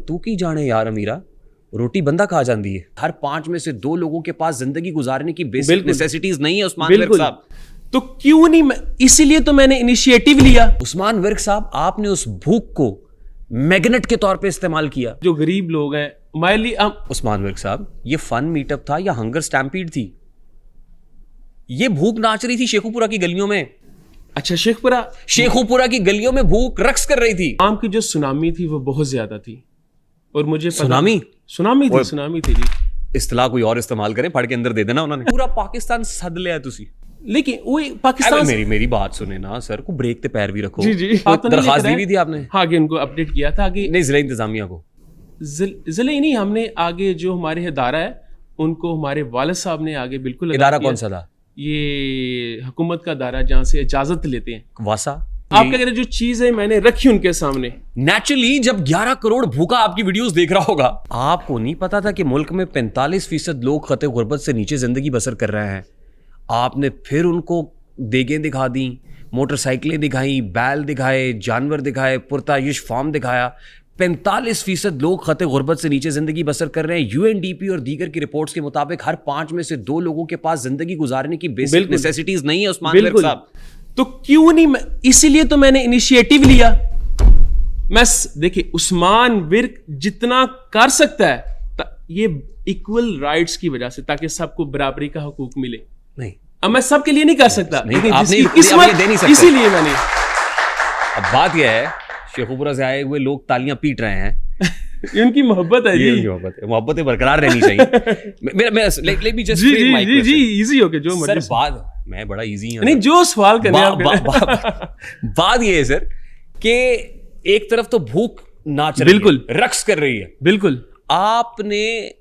तू की जाने यार अमीरा, रोटी बंदा खा जाती है। हर 5 में से 2 लोगों के पास जिंदगी गुजारने की बेसिक नेसेसिटीज नहीं है उस्मान विर्क साहब। तो क्यों नहीं, इसीलिए तो मैंने इनिशिएटिव लिया। उस्मान विर्क साहब, आपने उस भूख को मैग्नेट के तौर पे इस्तेमाल किया। जो गरीब लोग हैं माइली उस्मान विर्क साहब, ये फन मीटअप था या हंगर स्टैम्पीड थी? ये भूख नाच रही थी शेखुपुरा की गलियों में। अच्छा, शेखुपुरा की गलियों में भूख रक्स कर रही थी। आम की जो सुनामी थी वो बहुत ज्यादा थी और मुझे सुनामी थी जी। इस्तेलाह कोई और इस्तेमाल करें, पढ़ के अंदर दे देना उन्होंने। पूरा पाकिस्तान सद लिया तुसी। लेकिन वो पाकिस्तान मेरी बात सुने ना सर, को ब्रेक पे पैर भी रखो। जी दरखास्त दी भी थी आपने? हाँ, आगे उनको अपडेट किया था। आगे नहीं, जिला इंतजामिया को जिले ही नहीं, हमने आगे जो हमारे इदारा है उनको हमारे वालिद साहब ने आगे बिल्कुल। इदारा कौन सा था? ये हुकूमत का इदारा जहाँ से इजाजत लेते हैं, वासा। आप कह रहे जो चीज है मैंने रखी उनके सामने। नेचुरली जब 11 करोड़ भूखा आपकी वीडियोस देख रहा होगा, आपको नहीं पता था कि मुल्क में 45% लोग खते गुर्बत से नीचे जिंदगी बसर कर रहे हैं। आपने फिर उनको देगें दिखा दी, मोटरसाइकिलें दिखाई, बैल दिखाए, जानवर दिखाए, पुरतायुश फार्म दिखाया। 45% लोग खते गुर्बत से नीचे जिंदगी बसर कर रहे हैं। यूएनडीपी और दीगर की रिपोर्ट्स के मुताबिक हर 5 में से 2 लोगों के पास जिंदगी गुजारने की बेसिक नेसेसिटीज नहीं है उस्मान विर्क साहब। तो क्यों नहीं, इसीलिए तो मैंने इनिशिएटिव लिया। देखिए, उस्मान विर्क जितना कर सकता है ये इक्वल राइट्स की वजह से, ताकि सबको बराबरी का हकूक मिले। नहीं, अब मैं सबके लिए नहीं कर सकता, इसीलिए मैंने। अब बात यह है, शेखुपुरा से आए हुए लोग तालियां पीट रहे हैं। उनकी मोहब्बत है जी, मोहब्बतें बरकरार रहनी चाहिए। इजी हो के जो सर, बात मैं बड़ा इजी हूं। नहीं, जो सवाल करने बात ये है सर कि एक तरफ तो भूख नाच रही है, रक्स कर रही है। बिल्कुल, आपने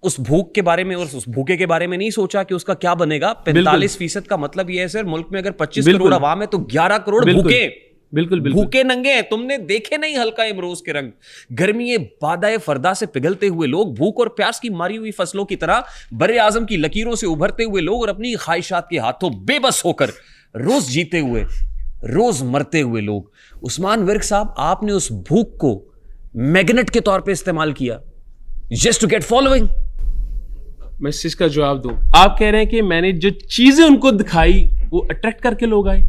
उस भूख के बारे में और उस भूखे के बारे में नहीं सोचा कि उसका क्या बनेगा। 45% का मतलब ये है सर, मुल्क में अगर 25 करोड़ आवाम है तो 11 करोड़ भूखे। बिल्कुल भूखे नंगे हैं। तुमने देखे नहीं हल्का इमरोज के रंग, गर्मी बादाए फरदा से पिघलते हुए लोग, भूख और प्यास की मारी हुई फसलों की तरह बर्रे आजम की लकीरों से उभरते हुए लोग, और अपनी ख्वाहिशात के हाथों बेबस होकर रोज जीते हुए, रोज मरते हुए लोग। उस्मान विर्क साहब, आपने उस भूख को मैग्नेट के तौर पे इस्तेमाल किया, जस्ट टू गेट फॉलोइंग। मैं इस चीज का जवाब दूं, आप कह रहे हैं कि मैंने जो चीजें उनको दिखाई वो अट्रैक्ट करके लोग आए।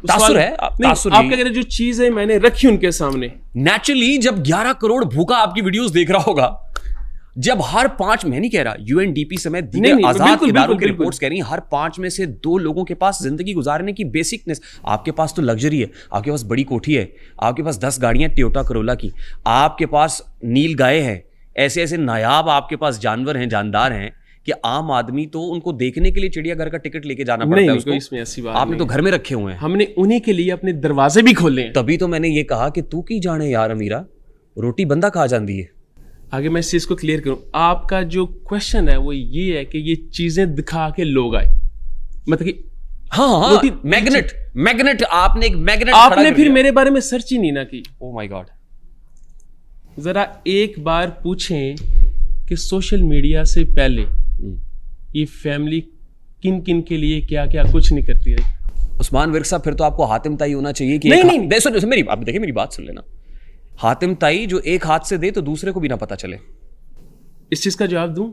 तासुर है, आप कह रहे जो चीज है मैंने रखी उनके सामने। नेचुरली जब 11 करोड़ भूखा आपकी वीडियोस देख रहा होगा, जब हर 5, मैं नहीं कह रहा, यूएनडीपी समेत दीगर आजाद इदारों की रिपोर्ट्स कह रही हैं, हर 5 में से 2 लोगों के पास जिंदगी गुजारने की बेसिकनेस। आपके पास तो लग्जरी है, आपके पास बड़ी कोठी है, आपके पास 10 गाड़ियां टोयोटा करोला की, आपके पास नील गाय है, ऐसे ऐसे नायाब आपके पास जानवर हैं, जानदार हैं कि आम आदमी तो उनको देखने के लिए चिड़ियाघर का टिकट लेके जाना पड़ता है उसको। इसमें ऐसी बात आपने तो घर में रखे हुए हैं। हमने उन्हीं के लिए अपने दरवाजे भी खोले हैं। तभी तो मैंने ये कहा कि तू की जाने यार अमीरा, रोटी बंदा खा जाती है। आगे मैं इस चीज को क्लियर करूं, आपका जो क्वेश्चन है वो ये है कि ये चीजें दिखा के लोग आए, मतलब कि हाँ, मैग्नेट आपने एक मैग्नेट, आपने फिर मेरे बारे में सर्च ही नहीं ना की। ओह माय गॉड, जरा एक बार पूछें कि सोशल मीडिया से पहले ये फैमिली किन किन के लिए क्या क्या कुछ नहीं करती है। उस्मान विर्क साहब, फिर तो आपको हातिम ताई होना चाहिए कि नहीं, मेरी बात सुन लेना। हातिम ताई जो एक हाथ से दे तो दूसरे को भी ना पता चले। इस चीज का जवाब दूं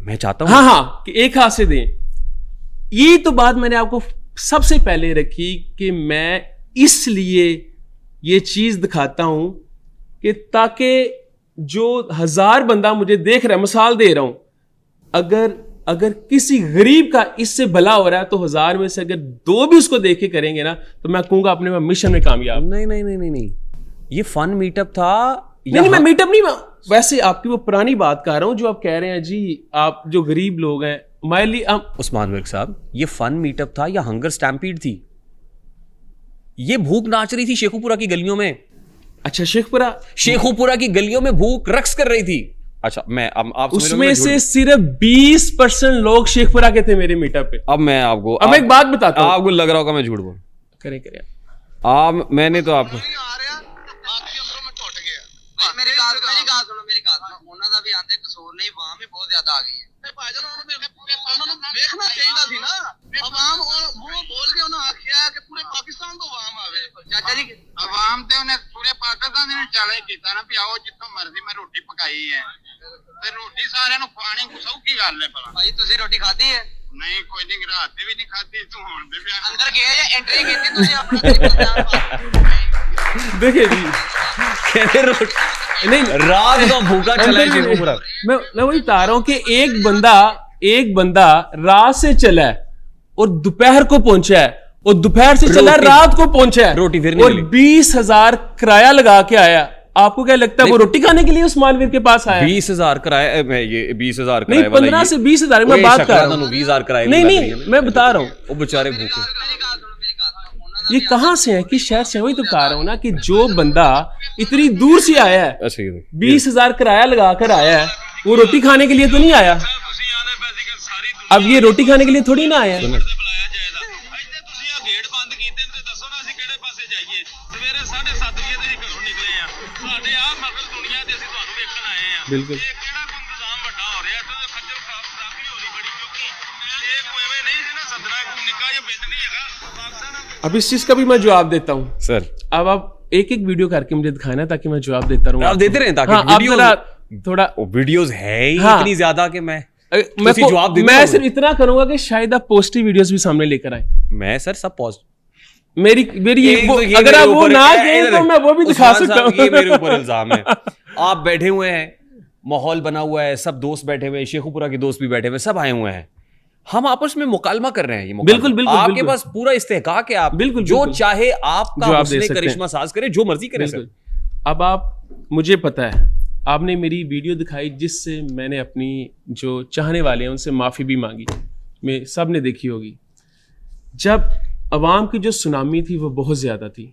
मैं चाहता हूं। हाँ, कि एक हाथ से दें। ये तो बात मैंने आपको सबसे पहले रखी कि मैं इसलिए ये चीज दिखाता हूं कि ताकि जो 1000 बंदा मुझे देख रहा है, मिसाल दे रहा हूं, अगर किसी गरीब का इससे भला हो रहा है तो 1000 में से अगर 2 भी उसको देख के करेंगे ना, तो मैं कहूंगा अपने मिशन में कामयाब। नहीं, ये फन मीटअप था। नहीं, मैं मीटअप नहीं, वैसे आपकी वो पुरानी बात कर रहा हूं जो आप कह रहे हैं जी, आप जो गरीब लोग हैं माइली। उस्मान विर्क साहब, ये फन मीटअप था या हंगर स्टैम्पीड थी? ये भूख नाच रही थी शेखुपुरा की गलियों में। अच्छा, शेखुपुरा की गलियों में भूख रक्स कर रही थी। अच्छा, मैं आप उसमें से सिर्फ 20% लोग शेखपुरा के थे मेरे मीटअप पे। अब एक बात बताता हूं, आपको लग रहा होगा मैं झूठ बोल करें मैंने तो आपको मेरी बात सुनो। ਉਹਨਾਂ ਦਾ ਵੀ ਆਂਦੇ ਕਸੂਰ ਨਹੀਂ, ਆਵਾਮ ਵੀ ਬਹੁਤ ਜ਼ਿਆਦਾ ਆ ਗਈ ਹੈ ਤੇ ਭਾਈਜਾਨ ਉਹਨਾਂ ਨੂੰ ਵੇਖਣਾ ਚਾਹੀਦਾ ਸੀ ਨਾ। ਆਵਾਮ ਮੂੰਹ ਬੋਲ ਕੇ ਉਹਨਾਂ ਆਖਿਆ ਕਿ ਪੂਰੇ ਪਾਕਿਸਤਾਨ ਤੋਂ ਆਵਾਮ ਆਵੇ। ਚਾਚਾ ਜੀ ਆਵਾਮ ਤੇ ਉਹਨੇ ਪੂਰੇ ਪਾਕਿਸਤਾਨ ਨੇ ਚੈਲੰਜ ਕੀਤਾ ਨਾ ਵੀ ਆਓ ਜਿੱਥੋਂ ਮਰਜ਼ੀ ਮੈਂ ਰੋਟੀ ਪਕਾਈ ਹੈ ਤੇ ਰੋਟੀ ਸਾਰਿਆਂ ਨੂੰ ਖਵਾਣੀ ਸੌਖੀ ਗੱਲ ਹੈ। ਭਲਾ ਭਾਈ ਤੁਸੀਂ ਰੋਟੀ ਖਾਧੀ ਹੈ? ਨਹੀਂ ਕੋਈ ਨਹੀਂ, ਰਾਤ ਦੀ ਵੀ ਨਹੀਂ ਖਾਧੀ, ਤੂੰ ਹੁਣ ਦੇ ਵੀ ਅੰਦਰ ਗਏ ਜਾਂ ਐਂਟਰੀ ਕੀਤੀ ਤੁਸੀਂ ਆਪਣਾ? देखिए जी, कहते रोटी नहीं, रात का भूखा चला है शेखुपुरा। मैं वही बता रहा हूँ कि एक बंदा रात से चला है और दोपहर को पहुंचा है, और दोपहर से चला रात को पहुंचा है, रोटी फिर नहीं और 20,000 किराया लगा के आया। आपको क्या लगता है वो रोटी खाने के लिए उस्मानवीर के पास आया? 20,000 किराया, ये 20,000 नहीं, 15 से 20,000 मैं बात कर रहा हूँ। 20,000 किराया नहीं, मैं बता रहा हूँ वो बेचारे भूखे। ये कहां से है, किस शहर से? वही तो बता रहा हूं ना कि जो बंदा इतनी दूर से आया है, अच्छा 20,000 किराया लगा कर आया है, वो रोटी खाने के लिए तो नहीं आया। अब ये रोटी खाने के लिए थोड़ी ना आया है। बिल्कुल अब इस चीज का भी मैं जवाब देता हूँ सर। अब आप एक एक वीडियो करके मुझे दिखाए ना, ताकि मैं जवाब देता रहूं। आप देते रहें ताकि हाँ, वीडियो थोड़ा वीडियोस है ही हाँ, इतनी ज्यादा कि मैं जवाब देता मैं सिर्फ इतना करूंगा कि शायद आप पॉजिटिव वीडियोस भी सामने लेकर आए। मैं सर सब पॉजिटिव मेरी ये अगर आप वो ना कहें तो मैं वो भी दिखा सकता हूँ। ये मेरे ऊपर इल्जाम है। आप बैठे हुए हैं, माहौल बना हुआ है, सब दोस्त बैठे हुए हैं, शेखुपुरा के दोस्त भी बैठे हुए हैं, सब आए हुए हैं, हम आपस में मुकालमा कर रहे हैं। ये बिल्कुल बिल्कुल आपके पास पूरा इस्तेहकाक है, आप बिल्कुल जो चाहे आपका हुस्ने करिश्मा साज करे, जो मर्जी करे सर। अब आप मुझे पता है आपने मेरी वीडियो दिखाई जिससे मैंने अपनी जो चाहने वाले हैं उनसे माफ़ी भी मांगी, मैं सब ने देखी होगी। जब अवाम की जो सुनामी थी वो बहुत ज़्यादा थी,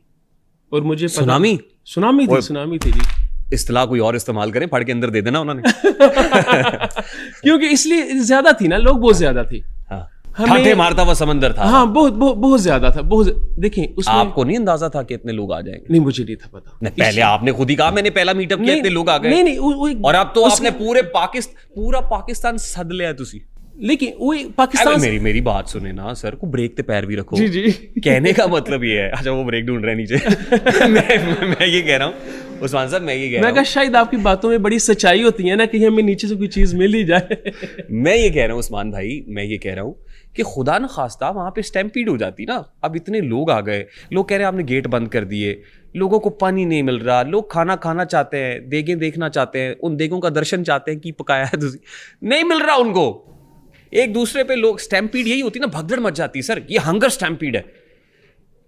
और मुझे सुनामी थी जी। इस्तेलाह कोई और इस्तेमाल करें, फड़ के अंदर दे देना उन्होंने। क्योंकि इसलिए ज्यादा थी ना, लोग बहुत ज्यादा थे। ठाठे मारता हुआ समंदर था। हाँ, बहुत ज्यादा था, बहुत। देखें उसमें आपको नहीं अंदाजा था कि इतने लोग आ जाएंगे? नहीं, मुझे नहीं था पता। पहले आपने खुद ही कहा मैंने पहला मीटअप किया, इतने लोग आ गए। नहीं, और अब तो आपने पूरा पाकिस्तान सद लिया तुसी। लेकिन वो पाकिस्तान मेरी बात सुने ना सर, को ब्रेक ते पैर भी रखो। जी कहने का मतलब ये है। अच्छा वो ब्रेक ढूंढ रहे नीचे। मैं ये कह रहा हूँ उस्मान साहब, मैं ये कह रहा हूँ शायद आपकी बातों में बड़ी सच्चाई होती है ना, कि हमें नीचे से कोई चीज मिल ही जाए। मैं ये कह रहा हूँ उस्मान भाई, मैं ये कह रहा हूँ कि खुदा न खास्ता वहां पे स्टैम्पीड हो जाती ना। अब इतने लोग आ गए, लोग कह रहे हैं आपने गेट बंद कर दिए, लोगों को पानी नहीं मिल रहा, लोग खाना खाना चाहते हैं, देगें देखना चाहते हैं, उन देगों का दर्शन चाहते हैं कि पकाया है तुझे, नहीं मिल रहा उनको। एक दूसरे पे लोग स्टैम्पीड यही होती ना, भगदड़ मच जाती है सर, ये हंगर स्टैम्पीड है।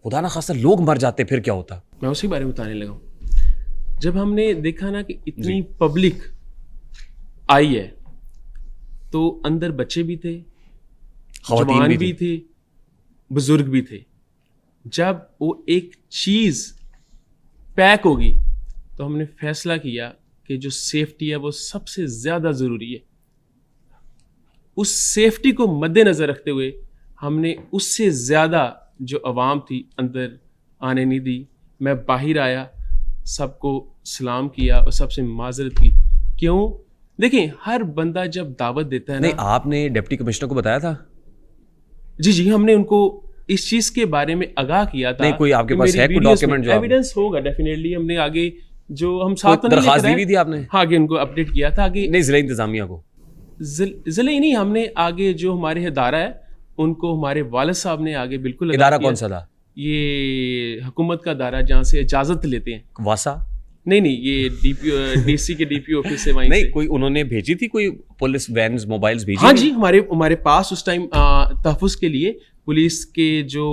खुदा ना खासा लोग मर जाते फिर क्या होता? मैं उसी बारे में बताने लगा। जब हमने देखा ना कि इतनी पब्लिक आई है, तो अंदर बच्चे भी थे, जवान भी थे, बुजुर्ग भी थे। जब वो एक चीज पैक होगी तो हमने फैसला किया कि जो सेफ्टी है वो सबसे ज्यादा जरूरी है। उस सेफ्टी को मद्देनजर रखते हुए हमने उससे ज्यादा जो अवाम थी अंदर आने नहीं दी। मैं बाहर आया, सबको सलाम किया और सबसे माजरत की। क्यों? देखें, हर बंदा जब दावत देता है नहीं, ना, आपने डिप्टी कमिश्नर को बताया था? जी, हमने उनको इस चीज के बारे में आगाह किया था। नहीं, कोई आपके पास है कोई डॉक्यूमेंट जो एविडेंस होगा डेफिनेटली। हमने आगे जो हम साथ में दरखास्त दी थी आपने? हाँ, आगे उनको अपडेट किया था। आगे नहीं, जिला इंतजामिया को जिले ही नहीं, हमने आगे जो हमारे इदारा है उनको, हमारे वालिद साहब ने आगे बिल्कुल। इदारा कौन सा था? ये हुकूमत का इदारा जहाँ से इजाजत लेते हैं। वासा? नहीं, ये डीसी के डीपी ऑफिस से वहीं नहीं से। कोई उन्होंने भेजी थी, कोई पुलिस वैन्स मोबाइल्स भेजी? हाँ जी, हमारे पास उस टाइम तहफ़्फ़ुज़ के लिए पुलिस के जो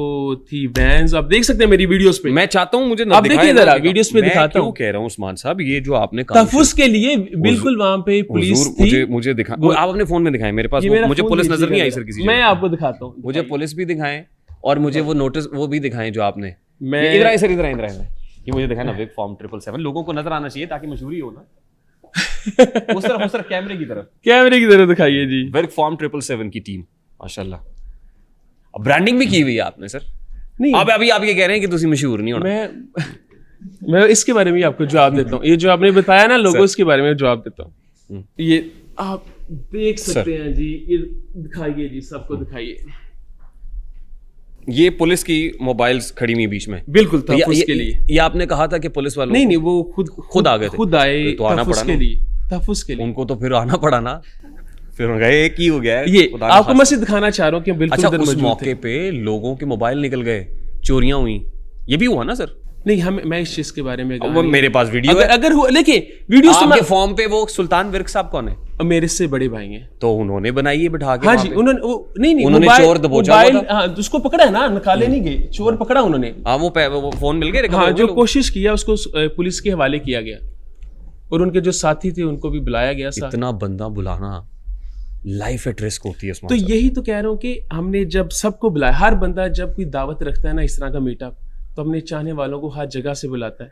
थी वैन्स, आप देख सकते हैं मेरी वीडियोस पे। मैं चाहता हूँ मुझे आप देखिए जरा वीडियोस पे दिखाता हूँ। मैं कह रहा हूँ उस्मान साहब, ये जो आपने तहफ़्फ़ुज़ के लिए बिल्कुल वहां पे पुलिस थी। मुझे दिखा, आप अपने फोन में दिखाएं, मेरे पास मुझे पुलिस नजर नहीं आई सर किसी। मैं आपको दिखाता हूँ, मुझे पुलिस भी दिखाएं और मुझे वो नोटिस वो भी दिखाएं जो आपने। मैं इधर आए सर, इधर ये मुझे दिखाएं ना, विक फॉर्म 777 लोगों को नजर आना चाहिए ताकि मशहूरी हो ना। उस तरफ कैमरे की तरफ दिखाइए जी। विक फॉर्म 777 की टीम माशाल्लाह, अब ब्रांडिंग भी की हुई है आपने सर। नहीं, अब अभी आप ये कह रहे हैं कि तुसी मशहूर नहीं होना। मैं इसके बारे में आपको जवाब देता हूँ। ये जो आपने बताया ना लोगों, इसके बारे में जवाब देता हूँ। ये आप देख सकते हैं जी, ये दिखाइए जी, सबको दिखाइए। ये पुलिस की मोबाइल्स खड़ी हुई बीच में। बिल्कुल तो तहफ़्फ़ुज़ के लिए। ये आपने कहा था कि पुलिस वालों नहीं, वो खुद आ गए थे। खुद आए तो आना तहफ़्फ़ुज़ पड़ा के ना। लिए, तहफ़्फ़ुज़ के लिए। उनको तो फिर आना पड़ा ना, फिर उन्होंने कहा ये की हो गया है, ये खुदा ना आपको मैं खास्ता। सिर्फ दिखाना चाह रहा हूँ कि बिल्कुल अच्छा, उधर उस मौजूद मौके थे। पे लोगों के मोबाइल निकल गए, चोरियां हुई, ये भी हुआ ना सर? नहीं, मैं इस चीज के बारे में वो मेरे पास वीडियो है। अगर हुआ, देखिए वीडियो से आपके फॉर्म पे वो सुल्तान विर्क साहब कौन है? मेरे से बड़े भाई हैं। तो उन्होंने बनाई है बिठा के हाँ वहाँ जी, पे। उन्होंने नहीं उन्होंने मोबाइल- चोर दबोचा हुआ मोबाइल, था। हाँ, उसको पकड़ा है ना, निकाले नहीं गए, चोर पकड़ा उन्होंने। हाँ, वो फोन मिल गए, recover हाँ, हो गए जो लोग। कोशिश किया उसको पुलिस के हवाले किया गया, और उनके जो साथी थे उनको भी बुलाया गया साथ। इतना बंदा बुलाना, लाइफ एट रिस्क होती है तो उसमें। यही तो कह रहा हूँ कि हमने जब सबको बुलाया, हर बंदा जब कोई दावत रखता है ना इस तरह का मीटअप, तो अपने चाहने वालों को हर जगह से बुलाता है।